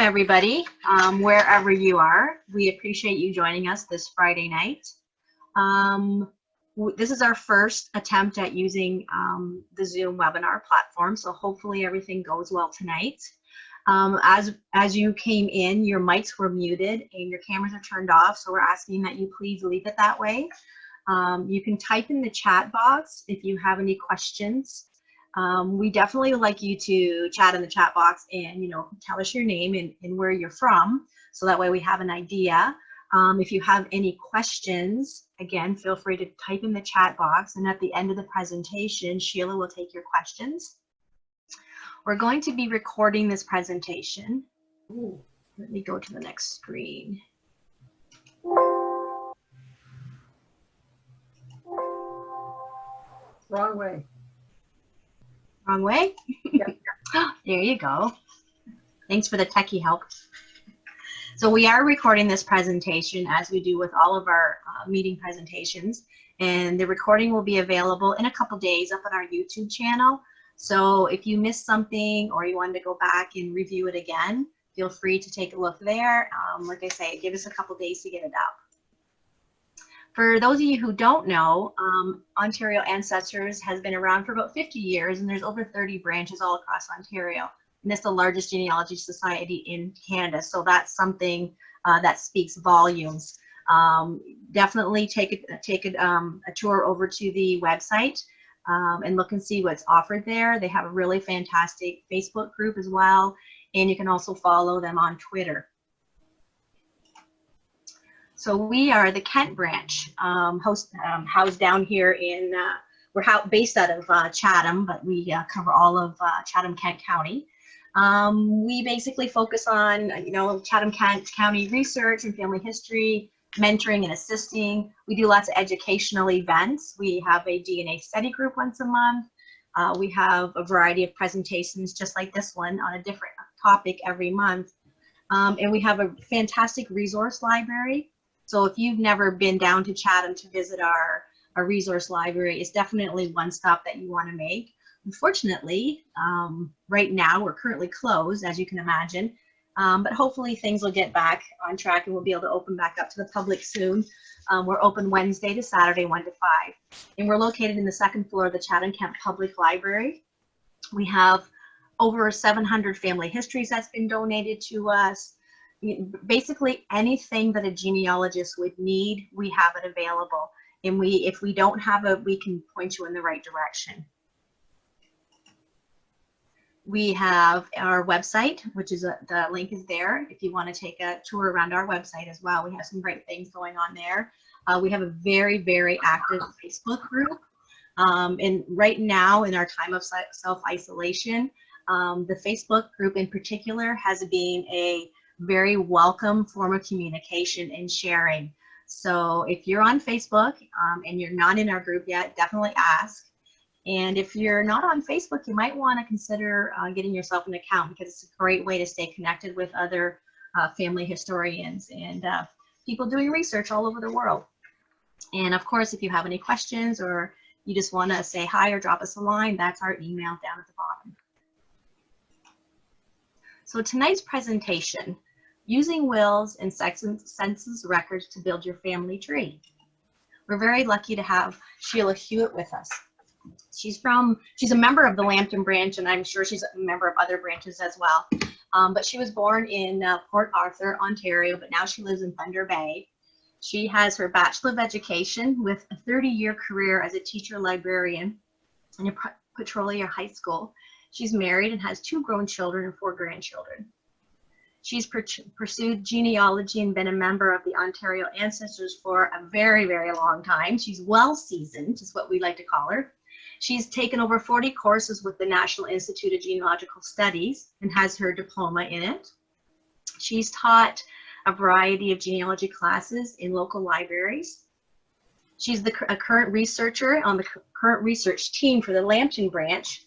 everybody, wherever you are. We appreciate you joining us this Friday night. This is our first attempt at using the Zoom webinar platform, so hopefully everything goes well tonight. As you came in, your mics were muted and your cameras are turned off, so we're asking that you please leave it that way. You can type in the chat box if you have any questions. We definitely would like you to chat in the chat box and, tell us your name and where you're from, so that way we have an idea. If you have any questions, again, feel free to type in the chat box, and at the end of the presentation, Sheila will take your questions. We're going to be recording this presentation. Ooh, let me go to the next screen. Wrong way. Wrong way? Yep. There you go. Thanks for the techie help. So we are recording this presentation as we do with all of our meeting presentations, and the recording will be available in a couple days up on our YouTube channel. So if you missed something or you wanted to go back and review it again, feel free to take a look there. Like I say, give us a couple days to get it up. For those of you who don't know, Ontario Ancestors has been around for about 50 years, and there's over 30 branches all across Ontario. And it's the largest genealogy society in Canada, so that's something that speaks volumes. Definitely take a tour over to the website and look and see what's offered there. They have a really fantastic Facebook group as well, and you can also follow them on Twitter. So we are the Kent branch, housed down here in, we're based out of Chatham, but we cover all of Chatham-Kent County. We basically focus on, Chatham-Kent County research and family history, mentoring and assisting. We do lots of educational events. We have a DNA study group once a month. We have a variety of presentations just like this one on a different topic every month. And we have a fantastic resource library. So if you've never been down to Chatham to visit our resource library, it's definitely one stop that you want to make. Unfortunately, right now we're currently closed, as you can imagine, but hopefully things will get back on track and we'll be able to open back up to the public soon. We're open Wednesday to Saturday, 1 to 5, and we're located in the second floor of the Chatham-Kent Public Library. We have over 700 family histories that's been donated to us. Basically anything that a genealogist would need, we have it available, and if we don't have it, we can point you in the right direction. We have our website, which is the link is there if you want to take a tour around our website as well. We have some great things going on there. We have a very, very active Facebook group, and right now in our time of self-isolation, the Facebook group in particular has been a very welcome form of communication and sharing. So if you're on Facebook and you're not in our group yet, definitely ask. And if you're not on Facebook, you might want to consider getting yourself an account, because it's a great way to stay connected with other family historians and people doing research all over the world. And of course, if you have any questions or you just want to say hi or drop us a line, that's our email down at the bottom. So tonight's presentation, using wills and census records to build your family tree. We're very lucky to have Sheila Hewett with us. She's a member of the Lambton branch, and I'm sure she's a member of other branches as well. But she was born in Port Arthur, Ontario, but now she lives in Thunder Bay. She has her Bachelor of Education with a 30-year career as a teacher librarian in a Petrolia High School. She's married and has 2 grown children and 4 grandchildren. She's pursued genealogy and been a member of the Ontario Ancestors for a very, very long time. She's well seasoned, is what we like to call her. She's taken over 40 courses with the National Institute of Genealogical Studies and has her diploma in it. She's taught a variety of genealogy classes in local libraries. She's a current researcher on the current research team for the Lambton branch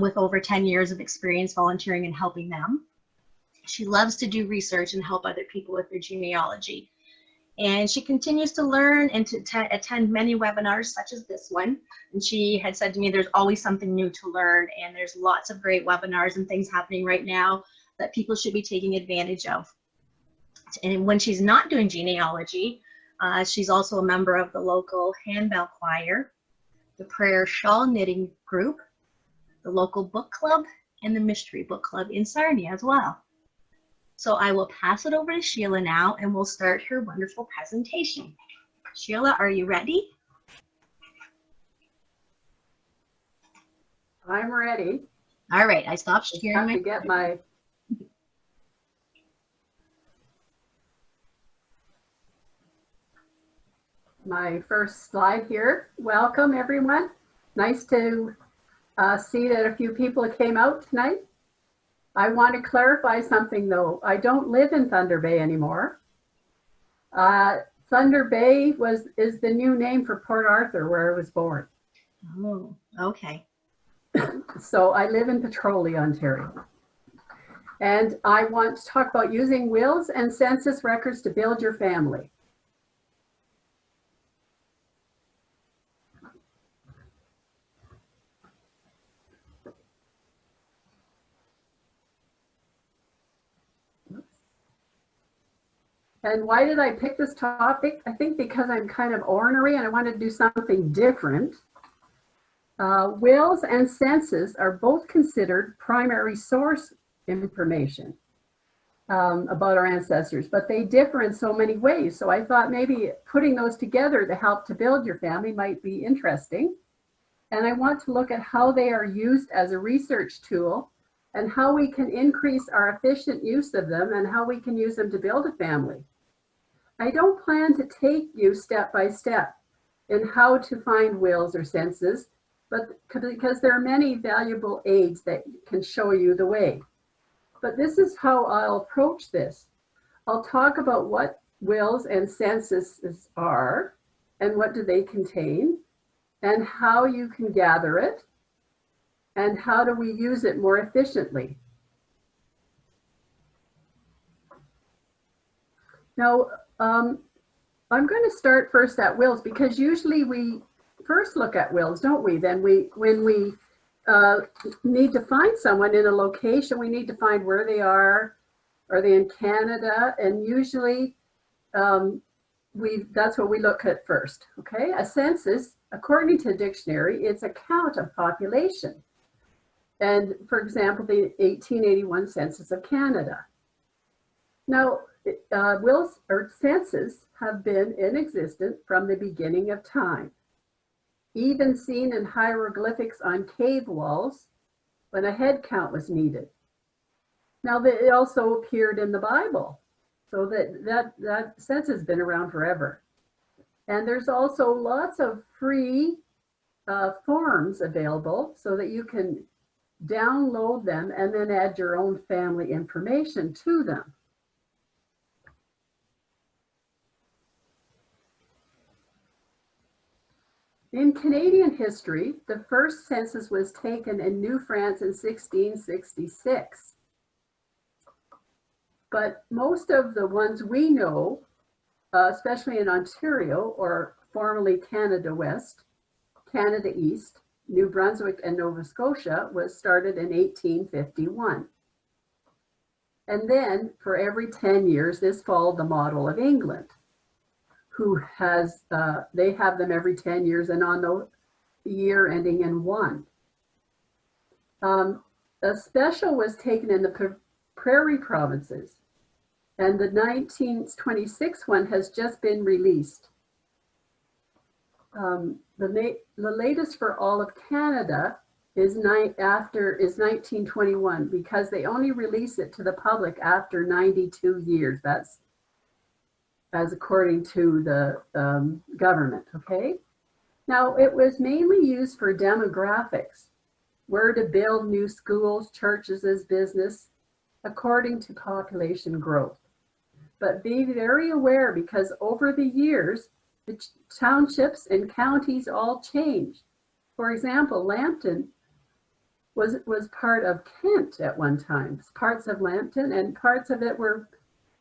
with over 10 years of experience volunteering and helping them. She loves to do research and help other people with their genealogy. And she continues to learn and to attend many webinars such as this one. And she had said to me, there's always something new to learn, and there's lots of great webinars and things happening right now that people should be taking advantage of. And when she's not doing genealogy, she's also a member of the local handbell choir, the prayer shawl knitting group, the local book club, and the mystery book club in Sarnia as well. So I will pass it over to Sheila now, and we'll start her wonderful presentation. Sheila, are you ready? I'm ready. All right, I stopped sharing. I have to get my first slide here. Welcome, everyone. Nice to see that a few people came out tonight. I want to clarify something, though. I don't live in Thunder Bay anymore. Thunder Bay is the new name for Port Arthur, where I was born. Oh, okay. So I live in Petrolia, Ontario. And I want to talk about using wills and census records to build your family. And why did I pick this topic? I think because I'm kind of ornery and I wanted to do something different. Wills and census are both considered primary source information about our ancestors, but they differ in so many ways. So I thought maybe putting those together to help to build your family might be interesting. And I want to look at how they are used as a research tool and how we can increase our efficient use of them and how we can use them to build a family. I don't plan to take you step by step in how to find wills or census, but because there are many valuable aids that can show you the way. But this is how I'll approach this. I'll talk about what wills and censuses are and what do they contain and how you can gather it and how do we use it more efficiently. Now, I'm going to start first at wills because usually we first look at wills, don't we? Then when we need to find someone in a location, we need to find where they are. Are they in Canada? And usually that's what we look at first, okay? A census, according to a dictionary, it's a count of population. And for example, the 1881 Census of Canada. Now, wills or census have been in existence from the beginning of time, even seen in hieroglyphics on cave walls when a head count was needed. Now, it also appeared in the Bible, so that census has been around forever. And there's also lots of free forms available so that you can download them and then add your own family information to them. In Canadian history, the first census was taken in New France in 1666. But most of the ones we know, especially in Ontario, or formerly Canada West, Canada East, New Brunswick, and Nova Scotia, was started in 1851. And then for every 10 years, this followed the model of England, who has, they have them every 10 years and on the year ending in 1. A special was taken in the Prairie provinces, and the 1926 one has just been released. The latest for all of Canada is 1921 because they only release it to the public after 92 years. That's as according to the government, okay? Now, it was mainly used for demographics, where to build new schools, churches, business, according to population growth. But be very aware because over the years, the townships and counties all changed. For example, Lambton was part of Kent at one time, parts of Lambton, and parts of it were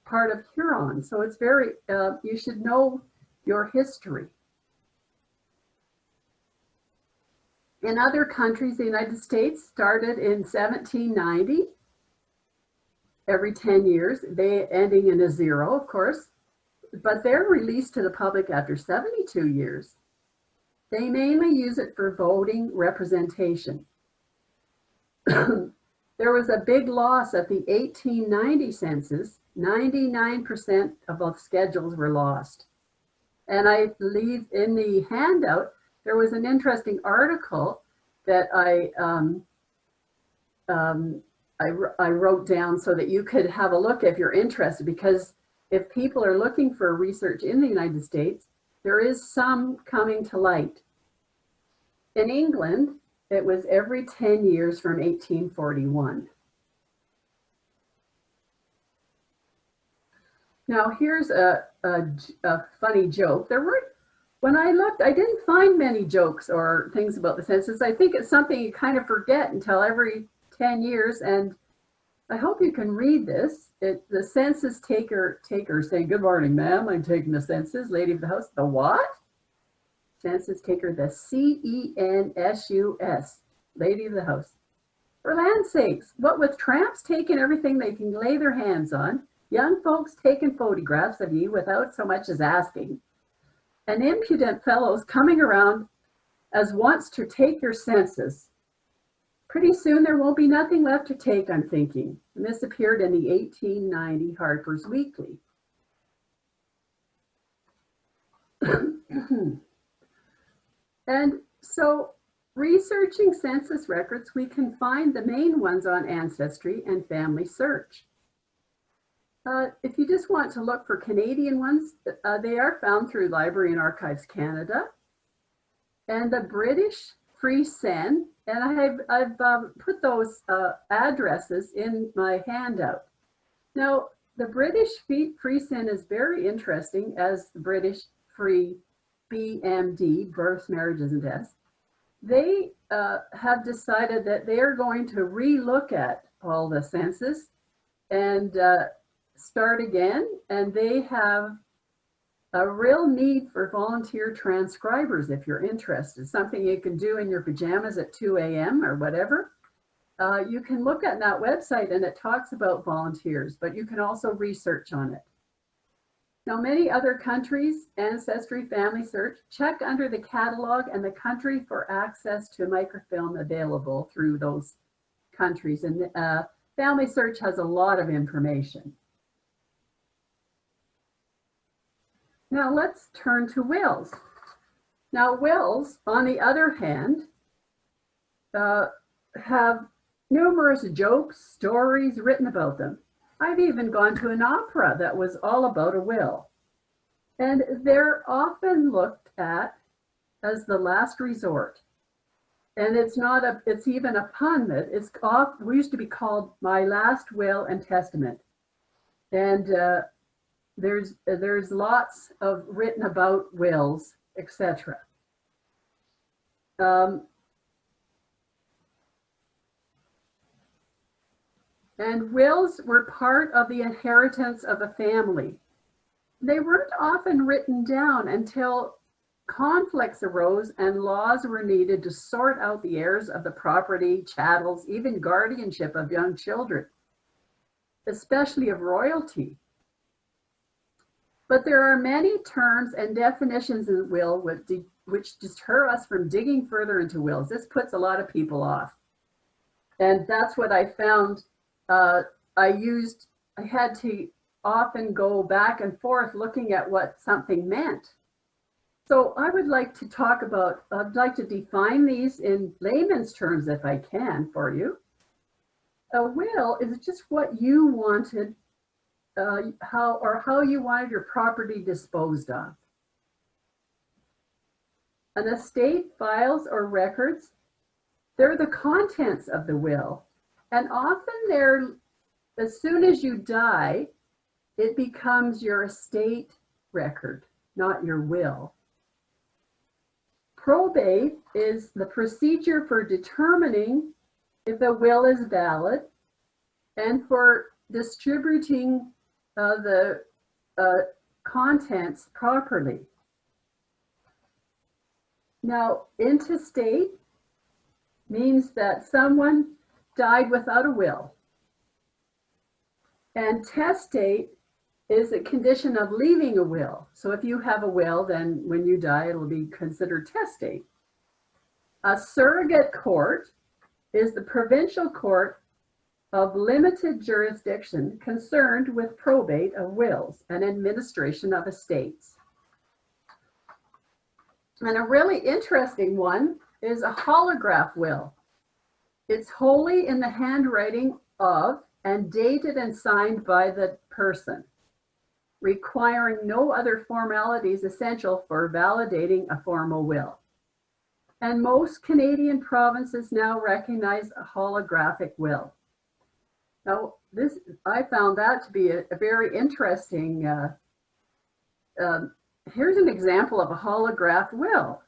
part of Huron. So it's very, you should know your history. In other countries, the United States started in 1790 every 10 years, they ending in a 0, of course, but they're released to the public after 72 years. They mainly use it for voting representation. There was a big loss at the 1890 census. 99% of both schedules were lost. And I believe in the handout, there was an interesting article that I wrote down so that you could have a look if you're interested, because if people are looking for research in the United States, there is some coming to light. In England, it was every 10 years from 1841. Now here's a funny joke. When I looked, I didn't find many jokes or things about the census. I think it's something you kind of forget until every 10 years, and I hope you can read this. The census taker saying, "Good morning, ma'am, I'm taking the census." Lady of the house, "The what?" Census taker, the CENSUS, lady of the house. "For land's sakes, what with tramps taking everything they can lay their hands on, young folks taking photographs of you without so much as asking, and impudent fellows coming around as wants to take your census. Pretty soon there won't be nothing left to take, I'm thinking." And this appeared in the 1890 Harper's Weekly. And so, researching census records, we can find the main ones on Ancestry and Family Search. If you just want to look for Canadian ones, they are found through Library and Archives Canada and the British Free Sen, and I've put those addresses in my handout. Now, the British Free Sen is very interesting, as the British Free BMD, Births, Marriages, and Deaths. They have decided that they are going to re-look at all the census and start again, and they have a real need for volunteer transcribers if you're interested. Something you can do in your pajamas at 2 a.m. or whatever. You can look at that website and it talks about volunteers, but you can also research on it. Now, many other countries, Ancestry, Family Search, check under the catalog and the country for access to microfilm available through those countries. And Family Search has a lot of information. Now let's turn to wills. Now wills, on the other hand, have numerous jokes, stories written about them. I've even gone to an opera that was all about a will. And they're often looked at as the last resort. And it's even a pun that we used to be called My Last Will and Testament. And there's lots of written about wills, etc. And wills were part of the inheritance of a family. They weren't often written down until conflicts arose and laws were needed to sort out the heirs of the property, chattels, even guardianship of young children, especially of royalty. But there are many terms and definitions in the will which deter us from digging further into wills. This puts a lot of people off. And that's what I found. I had to often go back and forth looking at what something meant. So I'd like to define these in layman's terms if I can for you. A will is just what you wanted, how you wanted your property disposed of. An estate, files, or records, they're the contents of the will. And often as soon as you die, it becomes your estate record, not your will. Probate is the procedure for determining if a will is valid and for distributing the contents properly. Now, intestate means that someone died without a will. And testate is a condition of leaving a will. So if you have a will, then when you die, it'll be considered testate. A surrogate court is the provincial court of limited jurisdiction concerned with probate of wills and administration of estates. And a really interesting one is a holograph will. It's wholly in the handwriting of and dated and signed by the person, requiring no other formalities essential for validating a formal will. And most Canadian provinces now recognize a holographic will. Now, I found that to be a very interesting, here's an example of a holograph will.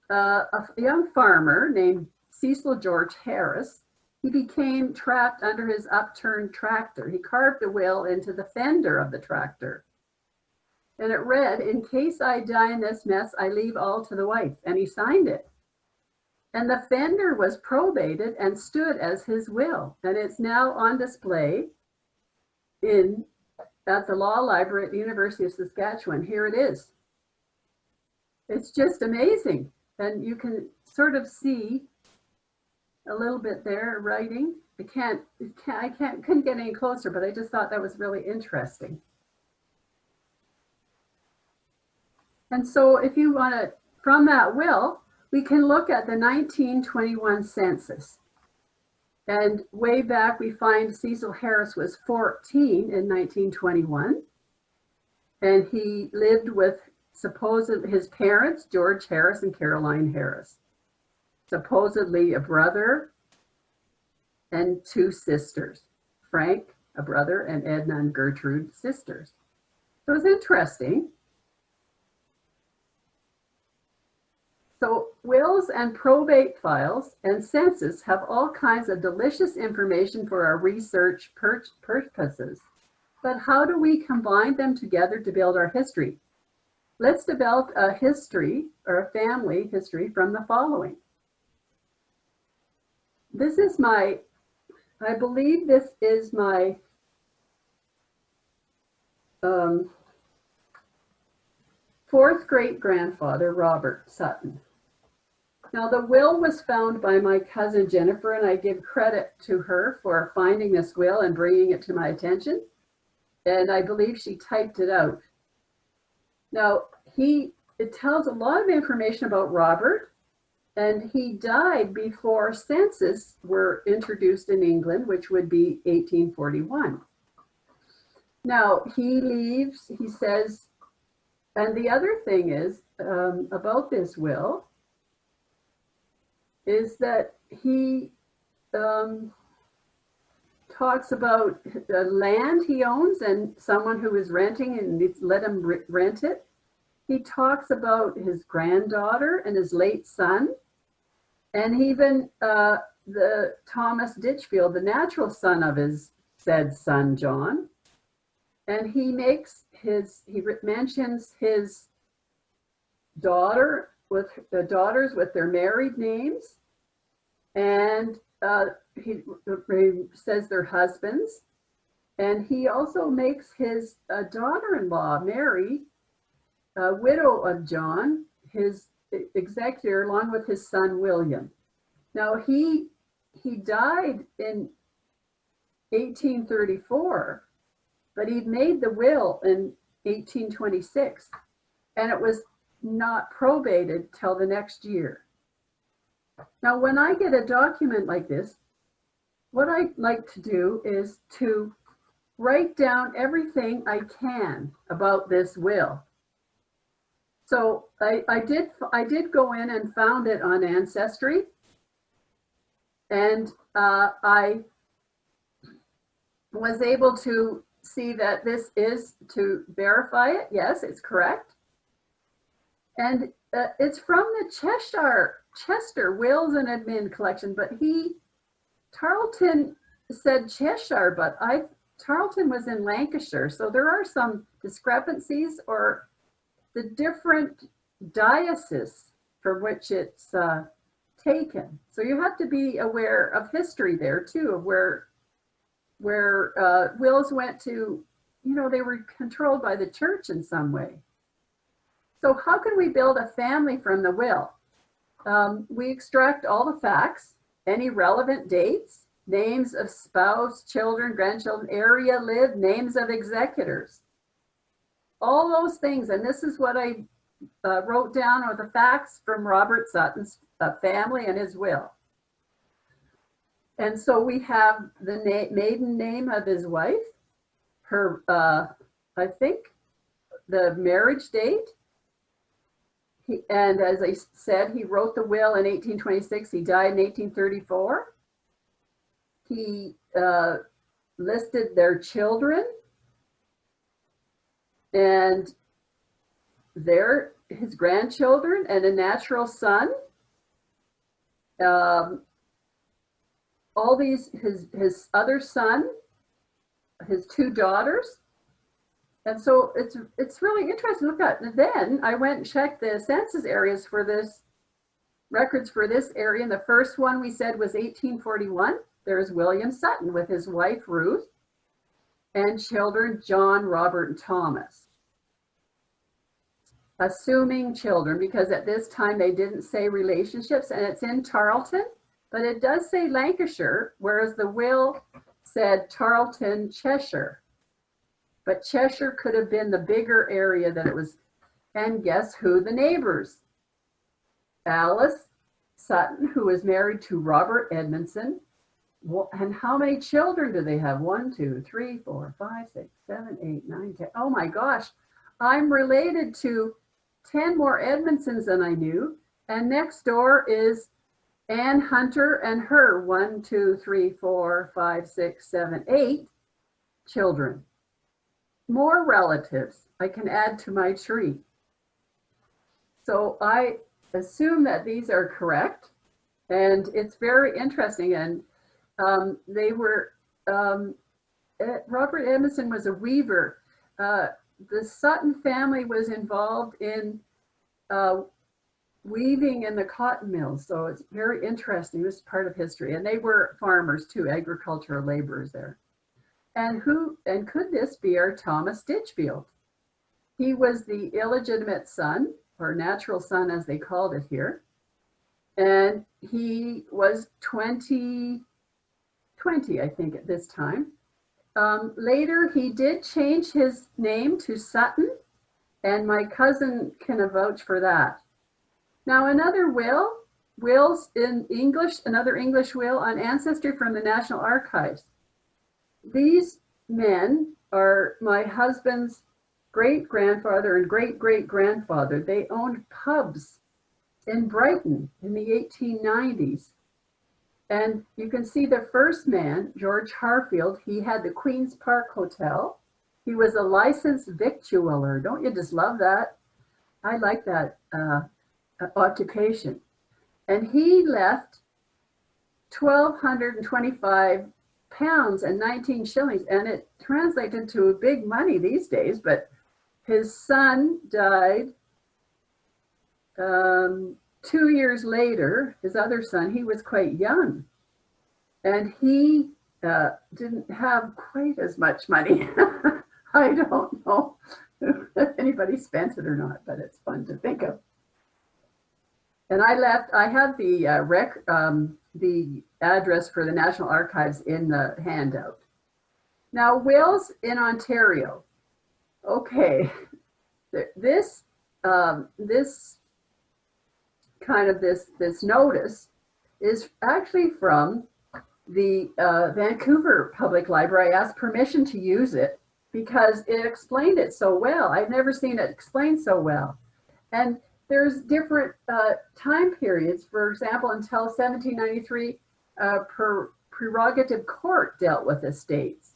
A young farmer named Cecil George Harris, he became trapped under his upturned tractor. He carved a will into the fender of the tractor. And it read, "In case I die in this mess, I leave all to the wife." And he signed it. And the fender was probated and stood as his will. And it's now on display at the Law Library at the University of Saskatchewan. Here it is. It's just amazing. And you can sort of see a little bit there writing. I couldn't get any closer, but I just thought that was really interesting. And so if you want to, from that will, we can look at the 1921 census. And way back, we find Cecil Harris was 14 in 1921. And he lived with his parents, George Harris and Caroline Harris. Supposedly a brother and two sisters. Frank, a brother, and Edna and Gertrude, sisters. So it was interesting. So wills and probate files and census have all kinds of delicious information for our research purposes. But how do we combine them together to build our history? Let's develop a history or a family history from the following. This is I believe this is my fourth great-grandfather, Robert Sutton. Now, the will was found by my cousin Jennifer, and I give credit to her for finding this will and bringing it to my attention. And I believe she typed it out. Now, it tells a lot of information about Robert, and he died before census were introduced in England, which would be 1841. Now, he says, and the other thing is about this will, is that he talks about the land he owns and someone who is renting and let him rent it. He talks about his granddaughter and his late son, and even the Thomas Ditchfield, the natural son of his said son John. And he mentions his daughters with their married names, and he says their husbands, and he also makes his daughter-in-law Mary, widow of John, his executor, along with his son William. Now he died in 1834, but he made the will in 1826, and it was not probated till the next year. Now, when I get a document like this, what I like to do is to write down everything I can about this will. So I did go in and found it on Ancestry, and I was able to see that this is to verify it. Yes, it's correct. And it's from the Chester Wills and Admin collection, but Tarleton said Cheshire, but Tarleton was in Lancashire. So there are some discrepancies or the different diocese for which it's taken. So you have to be aware of history there too, of where where wills went to, they were controlled by the church in some way. So how can we build a family from the will? We extract all the facts, any relevant dates, names of spouse, children, grandchildren, area lived, names of executors. All those things, and this is what I wrote down are the facts from Robert Sutton's family and his will. And so we have the maiden name of his wife, her, I think, the marriage date. And as I said, he wrote the will in 1826. He died in 1834. He listed their children and his grandchildren and a natural son. All these, his other son, his two daughters. And so it's really interesting to look at. And then I went and checked the census areas for this, records for this area. And the first one we said was 1841. There's William Sutton with his wife Ruth and children John, Robert, and Thomas. Assuming children, because at this time they didn't say relationships, and it's in Tarleton, but it does say Lancashire, whereas the will said Tarleton, Cheshire. But Cheshire could have been the bigger area that it was. And guess who the neighbors? Alice Sutton, who was married to Robert Edmondson. And how many children do they have? 1, 2, 3, 4, 5, 6, 7, 8, 9, 10. Oh my gosh, I'm related to 10 more Edmondsons than I knew. And next door is Ann Hunter and her 1, 2, 3, 4, 5, 6, 7, 8 children. More relatives I can add to my tree. So I assume that these are correct, and it's very interesting. And they were, Robert Edmondson was a weaver. The Sutton family was involved in weaving in the cotton mills. So it's very interesting. This is part of history. And they were farmers too, agricultural laborers there. And could this be our Thomas Ditchfield? He was the illegitimate son, or natural son as they called it here. And he was 20, I think, at this time. Later, he did change his name to Sutton, and my cousin can vouch for that. Now, another wills in English, another English will on ancestry from the National Archives. These men are my husband's great-grandfather and great-great-grandfather. They owned pubs in Brighton in the 1890s. And you can see the first man, George Harfield, he had the Queen's Park Hotel. He was a licensed victualler. Don't you just love that? I like that occupation. And he left 1,225 pounds and 19 shillings, and it translated to big money these days. But his son died 2 years later. His other son, he was quite young, and he didn't have quite as much money. I don't know if anybody spent it or not, but it's fun to think of. And I have the address for the National Archives in the handout. Now, wills in Ontario. Okay, this notice is actually from the Vancouver Public Library. I asked permission to use it because it explained it so well. I've never seen it explained so well. And there's different time periods. For example, until 1793, prerogative court dealt with estates.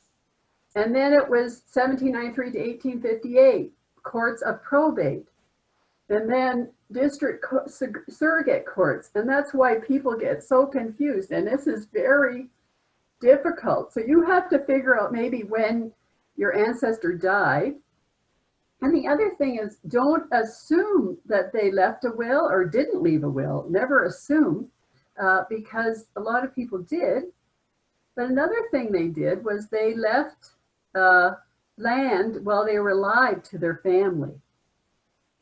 And then it was 1793 to 1858, courts of probate. And then district surrogate courts. And that's why people get so confused. And this is very difficult. So you have to figure out maybe when your ancestor died. And the other thing is, don't assume that they left a will or didn't leave a will. Never assume, because a lot of people did. But another thing they did was they left land while they were alive to their family.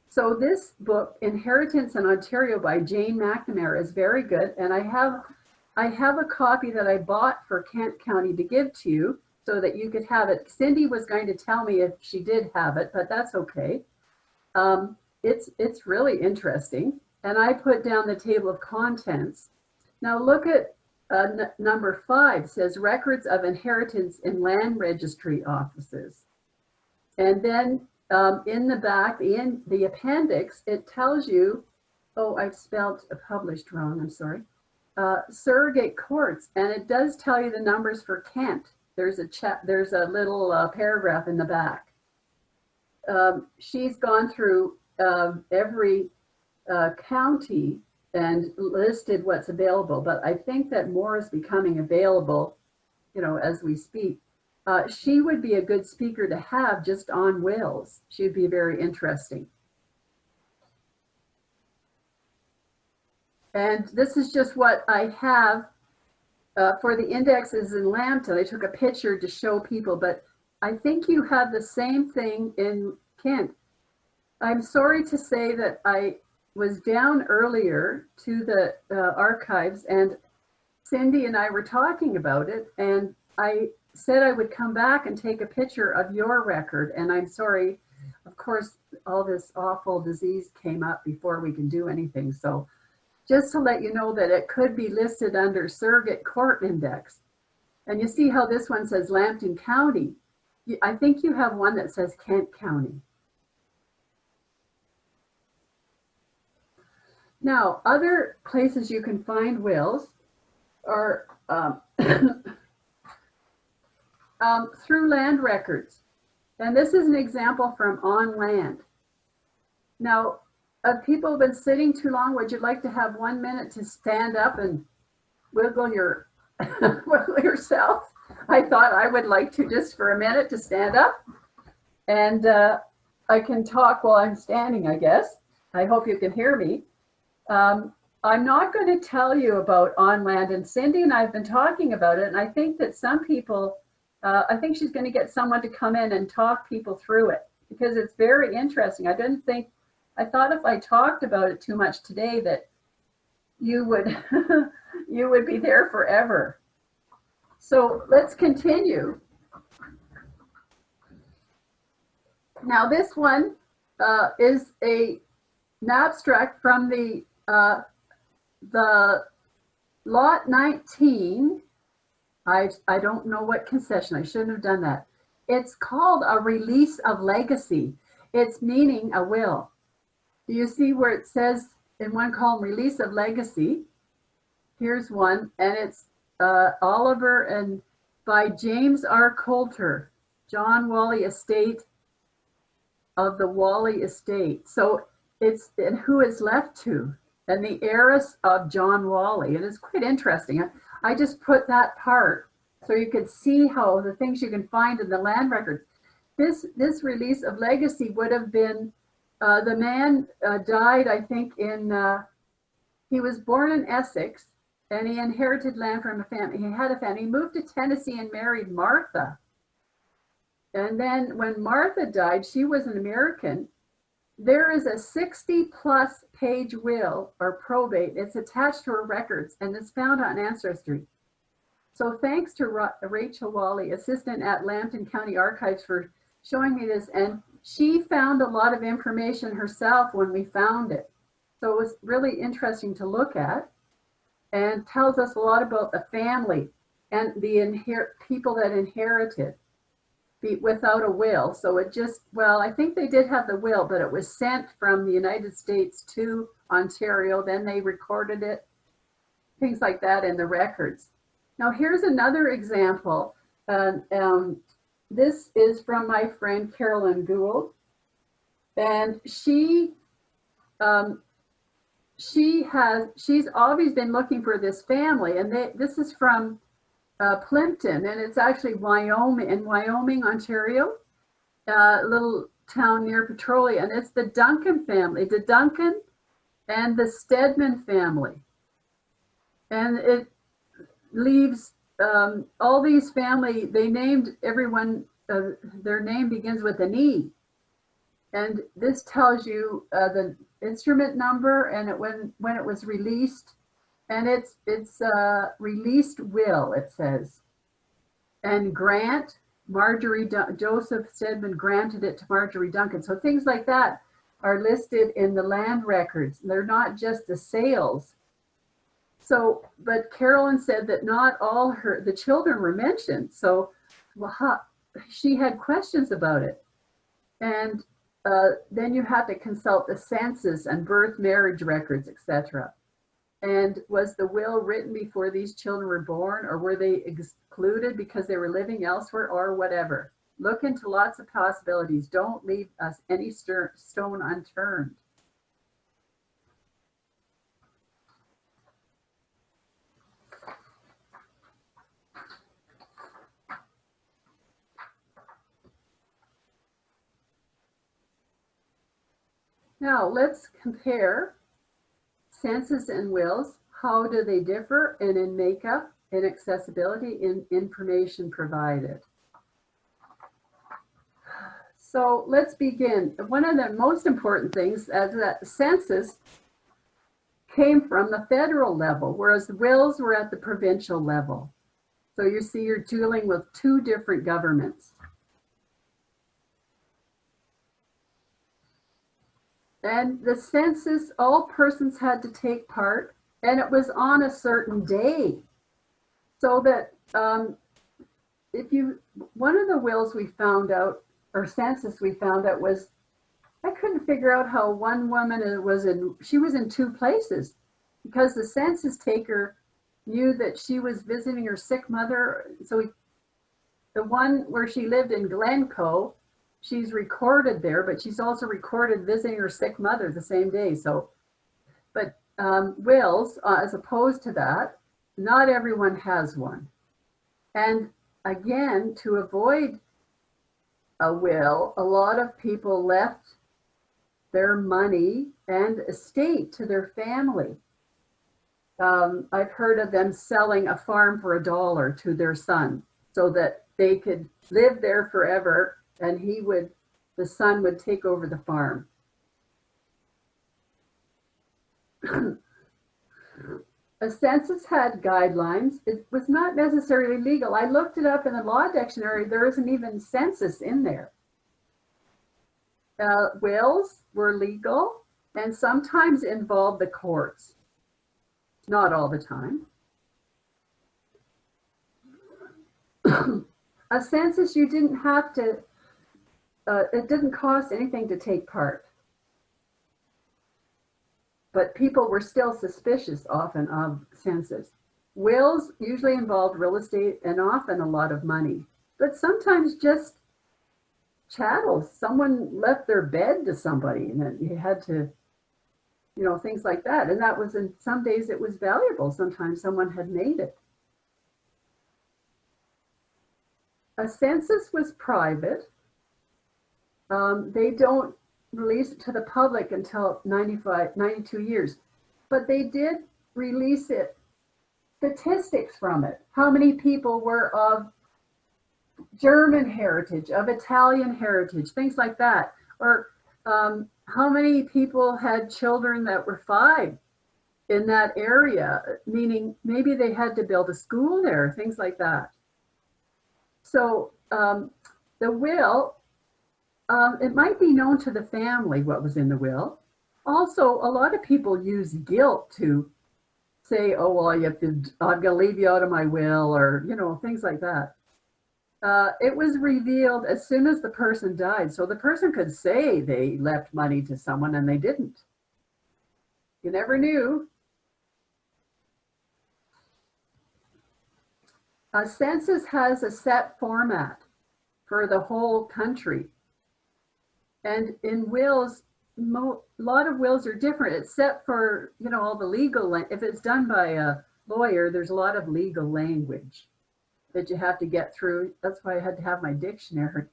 So this book, Inheritance in Ontario by Jane McNamara, is very good. And I have a copy that I bought for Kent County to give to you so that you could have it. Cindy was going to tell me if she did have it, but that's okay. It's really interesting. And I put down the table of contents. Now look at number 5, says records of inheritance in land registry offices. And then in the back, in the appendix, it tells you, oh, I've spelled published wrong, I'm sorry, surrogate courts. And it does tell you the numbers for Kent. There's a little paragraph in the back. She's gone through every county and listed what's available, but I think that more is becoming available, you know, as we speak. She would be a good speaker to have just on wills. She'd be very interesting. And this is just what I have for the indexes in Lambton. I took a picture to show people, but I think you have the same thing in Kent. I'm sorry to say that I was down earlier to the archives, and Cindy and I were talking about it, and I said I would come back and take a picture of your record. And I'm sorry, of course, all this awful disease came up before we can do anything. So just to let you know that it could be listed under surrogate court index. And you see how this one says Lambton County. I think you have one that says Kent County. Now, other places you can find wills are through land records. And this is an example from On Land. Now, people have been sitting too long. Would you like to have 1 minute to stand up and wiggle yourself? I thought I would like to just for a minute to stand up. And I can talk while I'm standing, I guess. I hope you can hear me. I'm not going to tell you about On Land, and Cindy and I have been talking about it, and I think that some people, I think she's going to get someone to come in and talk people through it, because it's very interesting. I thought if I talked about it too much today that you would, you would be there forever. So let's continue. Now this one is an abstract from the lot 19. I don't know what concession, I shouldn't have done that. It's called a release of legacy. It's meaning a will. Do you see where it says in one column, release of legacy? Here's one, and it's Oliver and by James R. Coulter, John Whalley Estate of the Whalley Estate. So it's and who it's left to, and the heiress of John Whalley. And it's quite interesting. I just put that part so you could see how the things you can find in the land records. This release of legacy would have been, the man died, I think, he was born in Essex, and he inherited land from a family. He had a family. He moved to Tennessee and married Martha. And then when Martha died, she was an American. There is a 60-plus page will or probate. It's attached to her records, and it's found on Ancestry. So thanks to Rachel Whalley, assistant at Lambton County Archives, for showing me this. And she found a lot of information herself when we found it. So it was really interesting to look at, and tells us a lot about the family and the people that inherited without a will. So it just, well, I think they did have the will, but it was sent from the United States to Ontario. Then they recorded it, things like that in the records. Now here's another example. This is from my friend Carolyn Gould, and she's always been looking for this family, and this is from Plimpton, and it's actually Wyoming, Ontario, a little town near Petrolia, and it's the Duncan family, the Duncan and the Stedman family. And it leaves all these family, they named everyone, their name begins with an E. And this tells you the instrument number and when it was released. And it's released will, it says. And grant, Joseph Stedman granted it to Marjorie Duncan. So things like that are listed in the land records. They're not just the sales. So, but Carolyn said that not all the children were mentioned. So she had questions about it. And then you had to consult the census and birth, marriage records, etc. And was the will written before these children were born, or were they excluded because they were living elsewhere, or whatever? Look into lots of possibilities. Don't leave us any stone unturned. Now let's compare census and wills. How do they differ? And in makeup, in accessibility, in information provided. So let's begin. One of the most important things is that the census came from the federal level, whereas the wills were at the provincial level. So you see, you're dealing with two different governments. And the census, all persons had to take part, and it was on a certain day. So that one of the wills we found out, or census we found out, was, I couldn't figure out how one woman she was in two places, because the census taker knew that she was visiting her sick mother. So the one where she lived in Glencoe, she's recorded there, but she's also recorded visiting her sick mother the same day. So, but wills, as opposed to that, not everyone has one. And again, to avoid a will, a lot of people left their money and estate to their family. I've heard of them selling a farm for $1 to their son so that they could live there forever, and the son would take over the farm. A census had guidelines. It was not necessarily legal. I looked it up in the law dictionary. There isn't even census in there. Wills were legal and sometimes involved the courts. Not all the time. A census, you didn't have to, it didn't cost anything to take part. But people were still suspicious often of census. Wills usually involved real estate and often a lot of money, but sometimes just chattels. Someone left their bed to somebody and then you had to, things like that. And that was, in some days it was valuable. Sometimes someone had made it. A census was private. They don't release it to the public until 92 years. But they did release statistics from it. How many people were of German heritage, of Italian heritage, things like that. Or how many people had children that were 5 in that area, meaning maybe they had to build a school there, things like that. So the will, it might be known to the family what was in the will. Also, a lot of people use guilt to say, oh, well, I'm going to leave you out of my will, or, things like that. It was revealed as soon as the person died. So the person could say they left money to someone and they didn't. You never knew. A census has a set format for the whole country. And in wills, a lot of wills are different, except for, all the legal, if it's done by a lawyer, there's a lot of legal language that you have to get through. That's why I had to have my dictionary.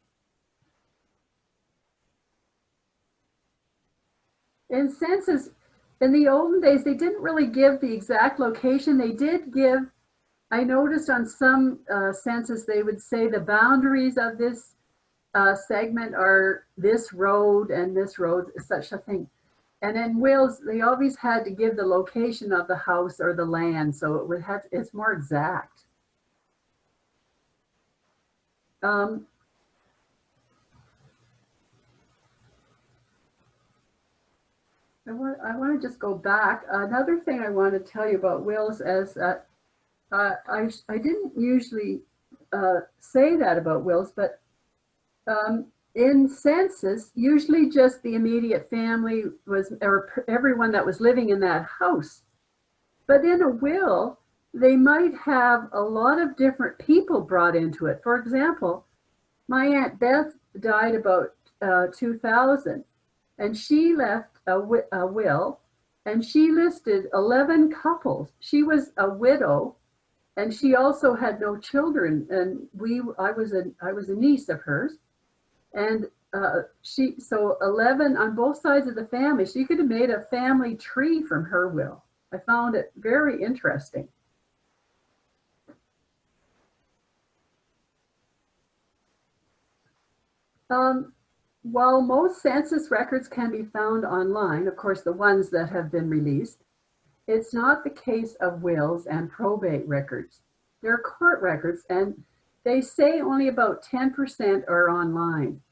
In census, in the olden days, they didn't really give the exact location. They did give I noticed on some census they would say the boundaries of this segment are this road and this road, such a thing. And in wills, they always had to give the location of the house or the land, so it would have, it's more exact. I want to just go back. Another thing I want to tell you about wills is that I didn't usually say that about wills, but in census, usually just the immediate family was, or everyone that was living in that house. But in a will, they might have a lot of different people brought into it. For example, my Aunt Beth died about 2000, and she left a will, and she listed 11 couples. She was a widow, and she also had no children. And I was a niece of hers, and so 11 on both sides of the family. She could have made a family tree from her will. I found it very interesting. While most census records can be found online, of course, the ones that have been released, it's not the case of wills and probate records. They're court records, and they say only about 10% are online.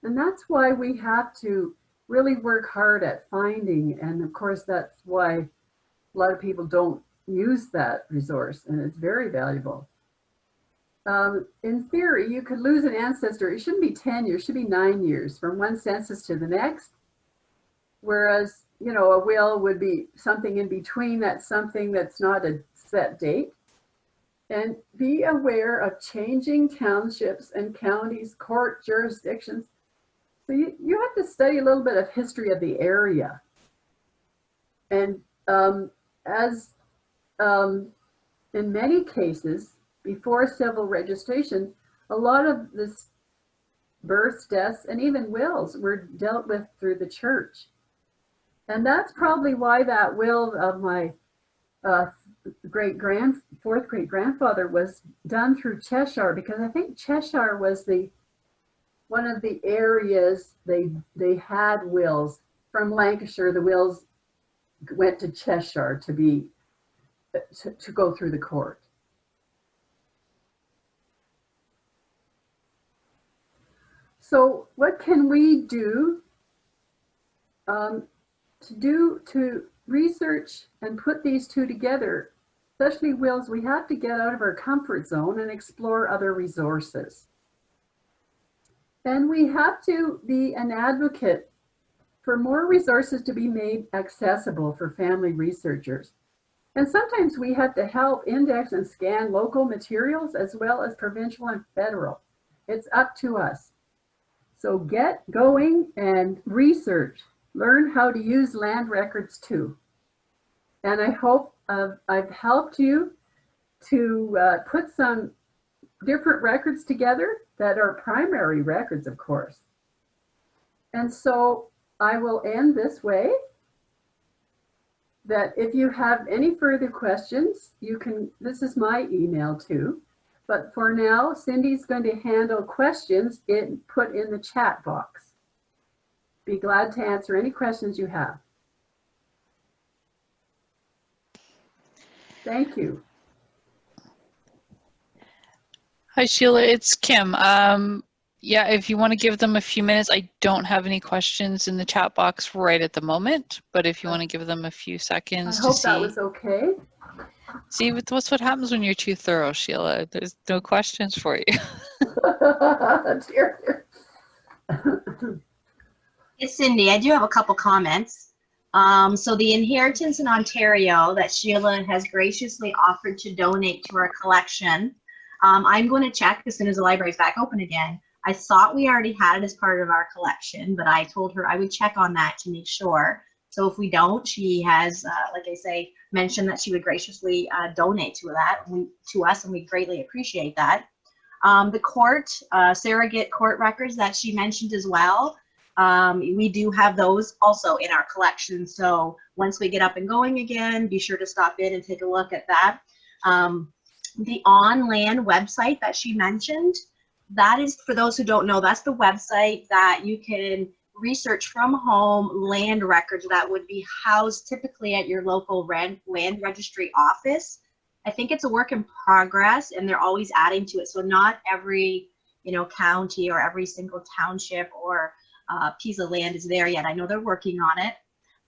And that's why we have to really work hard at finding, and of course, that's why a lot of people don't use that resource, and it's very valuable. In theory, you could lose an ancestor. It shouldn't be 10 years, it should be 9 years from one census to the next. Whereas, you know, a will would be something in between. That's something that's not a set date. And be aware of changing townships and counties, court jurisdictions. So you have to study a little bit of history of the area. And in many cases, before civil registration, a lot of this births, deaths, and even wills were dealt with through the church. And that's probably why that will of my fourth great grandfather was done through Cheshire, because I think Cheshire was one of the areas they had wills. From Lancashire, the wills went to Cheshire to go through the court. So what can we do to research and put these two together? Especially wills, we have to get out of our comfort zone and explore other resources. And we have to be an advocate for more resources to be made accessible for family researchers. And sometimes we have to help index and scan local materials as well as provincial and federal. It's up to us. So get going and research. Learn how to use land records too. And I hope I've helped you to put some different records together that are primary records, of course. And so I will end this way, that if you have any further questions, you can, this is my email too. But for now, Cindy's going to handle questions put in the chat box. Be glad to answer any questions you have. Thank you. Hi, Sheila, it's Kim. Yeah, if you want to give them a few minutes, I don't have any questions in the chat box right at the moment, but if you want to give them a few seconds to see. I hope that was okay. See, what's what happens when you're too thorough, Sheila. There's no questions for you. It's Cindy. I do have a couple comments. So the inheritance in Ontario that Sheila has graciously offered to donate to our collection, I'm going to check as soon as the library is back open again. I thought we already had it as part of our collection, but I told her I would check on that to make sure. So if we don't, she has, like I say, mentioned that she would graciously donate to us, and we greatly appreciate that. The court, surrogate court records that she mentioned as well, we do have those also in our collection. So once we get up and going again, be sure to stop in and take a look at that. the On Land website that she mentioned, that is, for those who don't know, that's the website that you can research from home land records that would be housed typically at your local land registry office. I think it's a work in progress, and they're always adding to it. So not every, county or every single township or piece of land is there yet. I know they're working on it.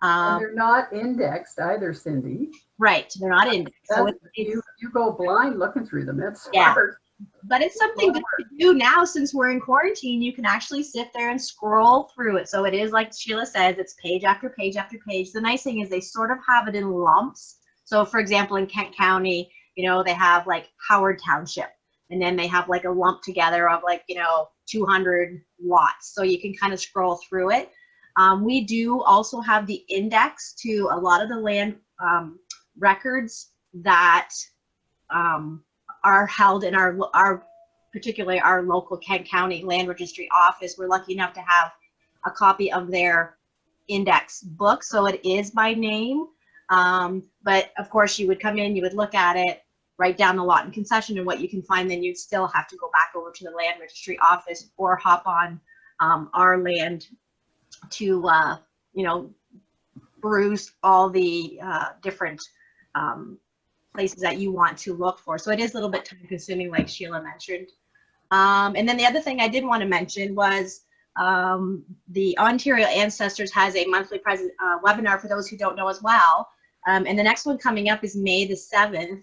And they're not indexed either, Cindy. Right, they're not indexed. So you go blind looking through them. It's yeah. hard. But it's something good to do now since we're in quarantine. You can actually sit there and scroll through it. So it is, like Sheila says, it's page after page after page. The nice thing is they sort of have it in lumps. So for example, in Kent County, they have like Howard Township, and then they have like a lump together of like, 200 lots. So you can kind of scroll through it. We do also have the index to a lot of the land records that are held in particularly our local Kent County Land Registry office. We're lucky enough to have a copy of their index book, so it is by name. But of course, you would come in, you would look at it, write down the lot and concession and what you can find, then you'd still have to go back over to the Land Registry office or hop on our land to, peruse all the different places that you want to look for. So it is a little bit time consuming, like Sheila mentioned. And then the other thing I did want to mention was the Ontario Ancestors has a monthly webinar for those who don't know as well. And the next one coming up is May the 7th.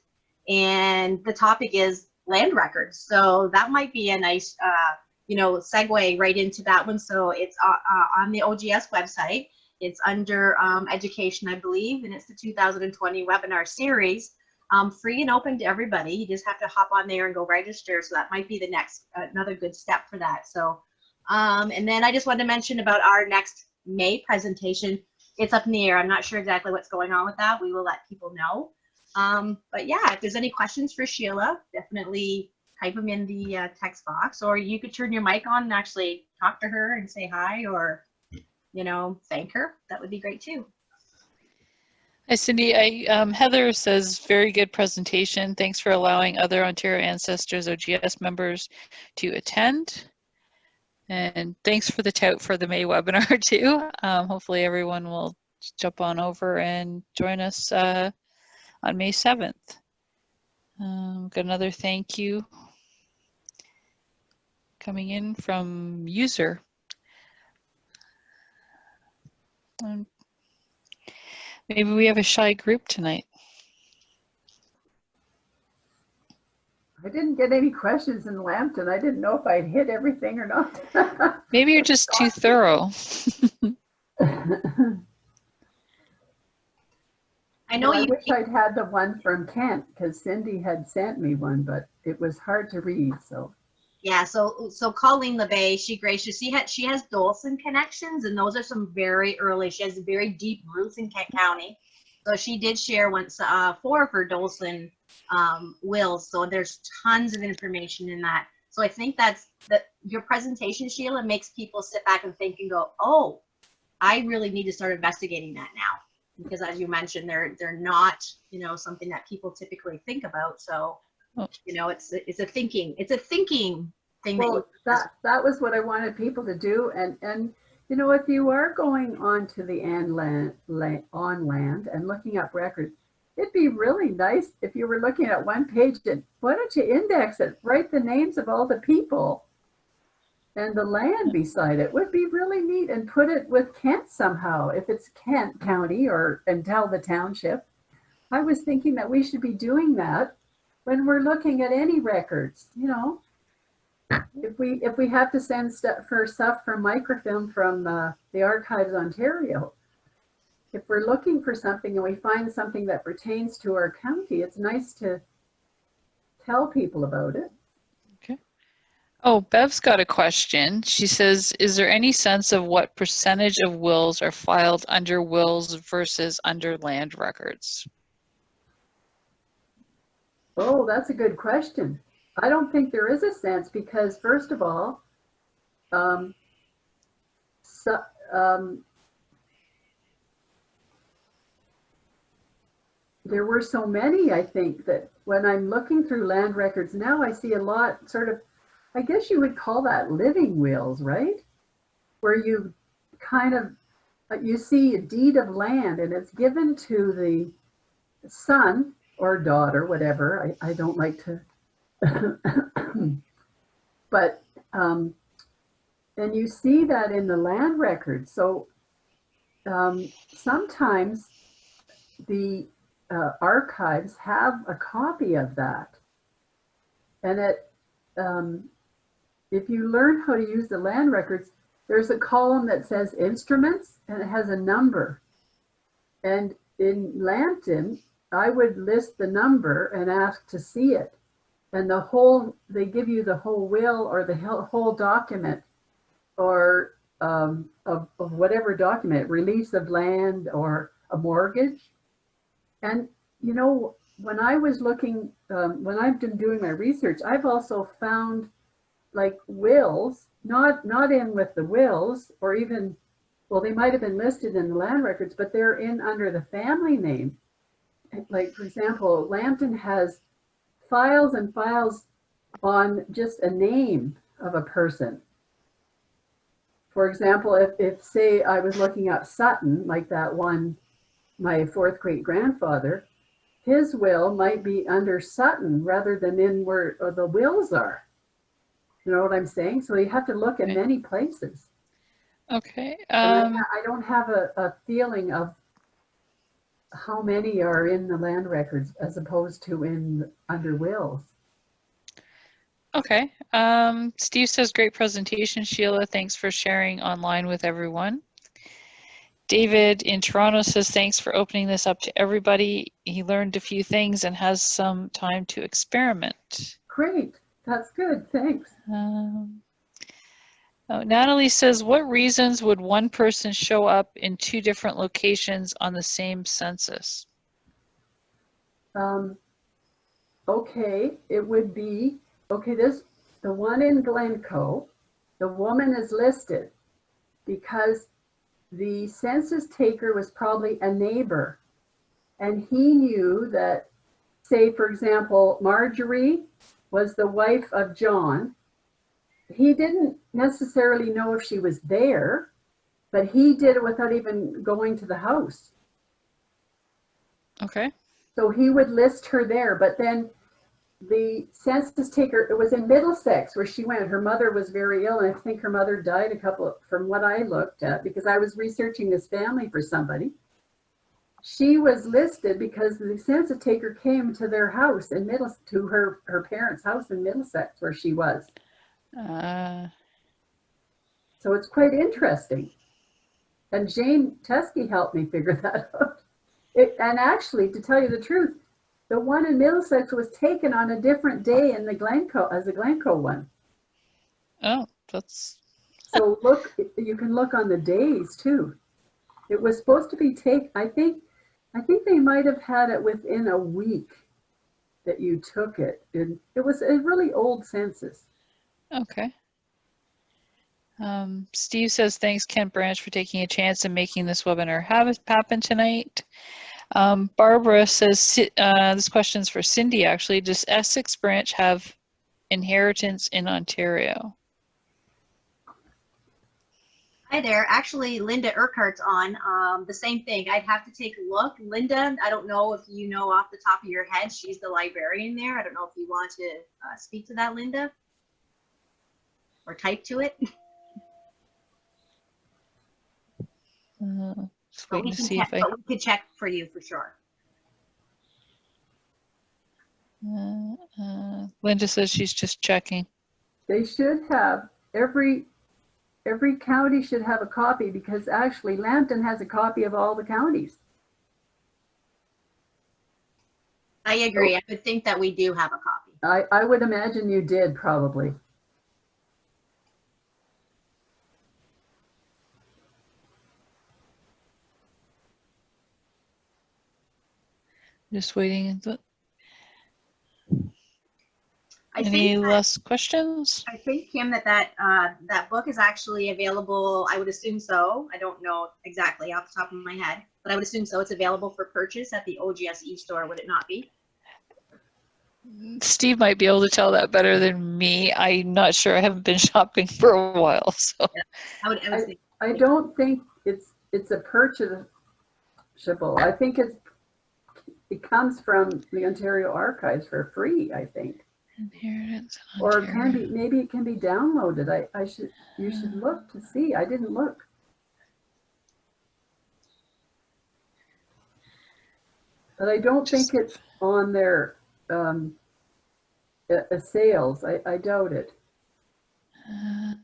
And the topic is land records. So that might be a nice, segue right into that one. So it's on the OGS website. It's under education, I believe, and it's the 2020 webinar series. Free and open to everybody. You just have to hop on there and go register. So that might be the next, another good step for that. So, and then I just wanted to mention about our next May presentation. It's up in the air. I'm not sure exactly what's going on with that. We will let people know. But yeah, if there's any questions for Sheila, definitely type them in the text box, or you could turn your mic on and actually talk to her and say hi, or, thank her. That would be great too. Hi, Cindy. Heather says, very good presentation. Thanks for allowing other Ontario Ancestors OGS members to attend. And thanks for the tout for the May webinar too. Hopefully everyone will jump on over and join us on May 7th. Got another thank you coming in from user. Maybe we have a shy group tonight. I didn't get any questions in Lambton. I didn't know if I'd hit everything or not. Maybe you're just too thorough. I know I wish I'd had the one from Kent, because Cindy had sent me one, but it was hard to read. So yeah, so Colleen LeBay, she has Dolson connections, and those are some very early. She has very deep roots in Kent County, so she did share once 4 of her Dolson wills. So there's tons of information in that. So I think that your presentation, Sheila, makes people sit back and think and go, oh, I really need to start investigating that now. Because as you mentioned, they're not, something that people typically think about. So, it's a thinking thing. Well, that was what I wanted people to do. And if you are going on to the on land and looking up records, it'd be really nice if you were looking at one page and why don't you index it, write the names of all the people and the land beside it. Would be really neat, and put it with Kent somehow, if it's Kent County, and tell the township. I was thinking that we should be doing that when we're looking at any records. If we have to send stuff from microfilm from the Archives Ontario, if we're looking for something and we find something that pertains to our county, it's nice to tell people about it. Oh, Bev's got a question. She says, is there any sense of what percentage of wills are filed under wills versus under land records? Oh, that's a good question. I don't think there is a sense, because first of all, there were so many, I think, that when I'm looking through land records now, I see a lot sort of, I guess you would call that living wills, right? Where you kind of, you see a deed of land and it's given to the son or daughter, whatever. I don't like to, but, and you see that in the land records. So sometimes the archives have a copy of that. And if you learn how to use the land records, there's a column that says instruments and it has a number. And in Lambton, I would list the number and ask to see it. And they give you the whole will or the whole document or of whatever document, release of land or a mortgage. And, you know, when I was looking, when I've been doing my research, I've also found like wills, not in with the wills or even, well, they might have been listed in the land records, but they're in under the family name. Like, for example, Lambton has files and files on just a name of a person. For example, if say I was looking up Sutton, like that one, my fourth great grandfather, his will might be under Sutton rather than in where the wills are. You know what I'm saying? So you have to look in many places. Okay. I don't have a feeling of how many are in the land records as opposed to under wills. Okay. Steve says, great presentation, Sheila. Thanks for sharing online with everyone. David in Toronto says, thanks for opening this up to everybody. He learned a few things and has some time to experiment. Great. That's good. Thanks. Natalie says, what reasons would one person show up in two different locations on the same census? Okay, it would be, okay, the one in Glencoe, the woman is listed because the census taker was probably a neighbor and he knew that, say, for example, Marjorie was the wife of John. He didn't necessarily know if she was there, but he did it without even going to the house. Okay. So he would list her there, but then the census taker, it was in Middlesex where she went. Her mother was very ill, and I think her mother died from what I looked at, because I was researching this family for somebody. She was listed because the census taker came to their house in to her parents' house in Middlesex where she was. So it's quite interesting. And Jane Teskey helped me figure that out. And actually, to tell you the truth, the one in Middlesex was taken on a different day in the Glencoe, as a Glencoe one. Oh, that's... So look, you can look on the days too. It was supposed to be taken, I think they might have had it within a week that you took it. And it was a really old census. Okay. Steve says, thanks, Kent Branch, for taking a chance and making this webinar happen tonight. Barbara says, this question's for Cindy, actually. Does Essex Branch have inheritance in Ontario? Hi there. Actually, Linda Urquhart's on. The same thing. I'd have to take a look. Linda, I don't know if you know off the top of your head. She's the librarian there. I don't know if you want to speak to that, Linda, or type to it. But we could check for you for sure. Linda says she's just checking. They should have, every county should have a copy, because actually Lambton has a copy of all the counties. I agree. I would think that we do have a copy. I would imagine you did, probably. Just waiting. Any last questions? I think, Kim, that book is actually available. I would assume so. I don't know exactly off the top of my head, but I would assume so. It's available for purchase at the OGS e-store, would it not be? Steve might be able to tell that better than me. I'm not sure. I haven't been shopping for a while, so. I would say I don't think it's a purchasable. I think it comes from the Ontario Archives for free, I think. Inheritance in Or Ontario. maybe it can be downloaded. You should look to see. I didn't look. But I don't think it's on their sales. I doubt it. I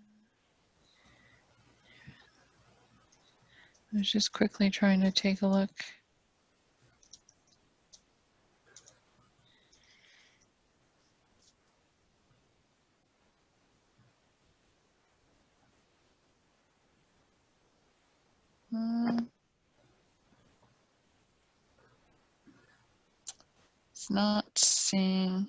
was just quickly trying to take a look. It's not seeing.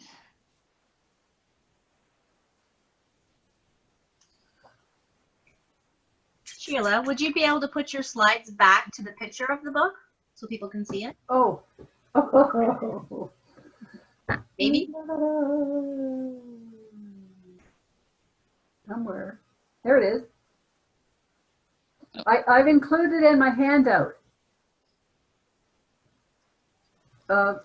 Sheila, would you be able to put your slides back to the picture of the book so people can see it? Oh. Maybe. Somewhere. There it is. I've included in my handout.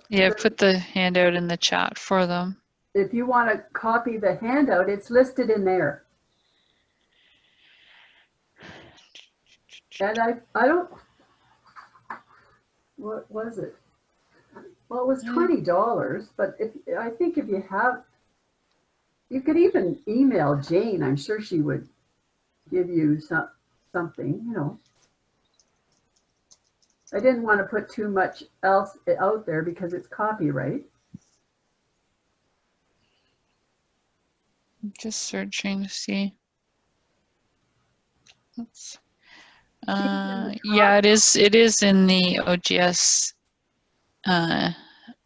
Yeah, put the handout in the chat for them. If you want to copy the handout, it's listed in there. And I don't, what was it? Well, it was $20, but I think if you have, you could even email Jane. I'm sure she would give you something, you know. I didn't want to put too much else out there because it's copyright. I'm just searching to see. Oops. Yeah, it is in the OGS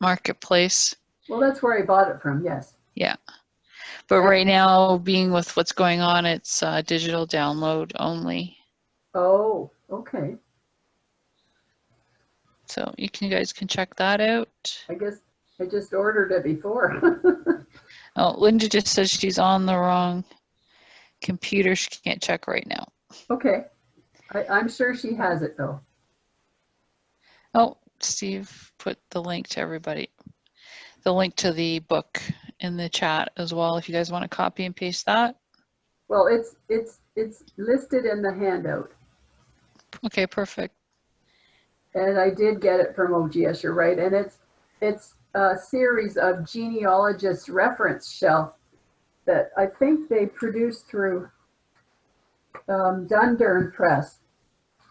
marketplace. Well, that's where I bought it from, yes. Yeah. But right now, being with what's going on, it's digital download only. Oh, okay. So you guys can check that out. I guess I just ordered it before. Oh, Linda just says she's on the wrong computer. She can't check right now. Okay. I'm sure she has it though. Oh, Steve put the link to everybody. The link to the book in the chat as well, if you guys want to copy and paste that. Well, it's listed in the handout. Okay, perfect. And I did get it from OGS, you're right. And it's a series of genealogists reference shelf that I think they produced through Dundurn Press.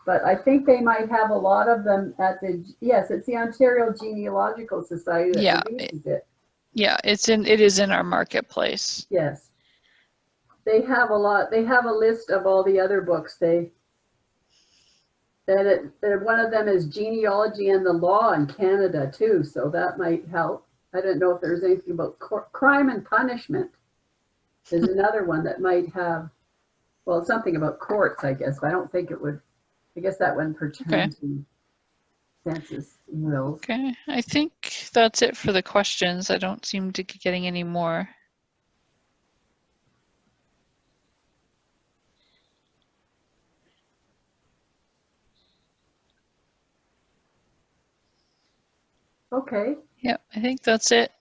But I think they might have a lot of them at yes, it's the Ontario Genealogical Society that produces it. Yeah, it is in our marketplace. Yes. They have a lot. They have a list of all the other books. One of them is Genealogy and the Law in Canada too, so that might help. I don't know if there's anything about Crime and Punishment is another one that might have, well, something about courts, I guess, but I don't think it would. I guess that wouldn't pertain to census wills. Okay, I think that's it for the questions. I don't seem to be getting any more. Okay. Yep, I think that's it.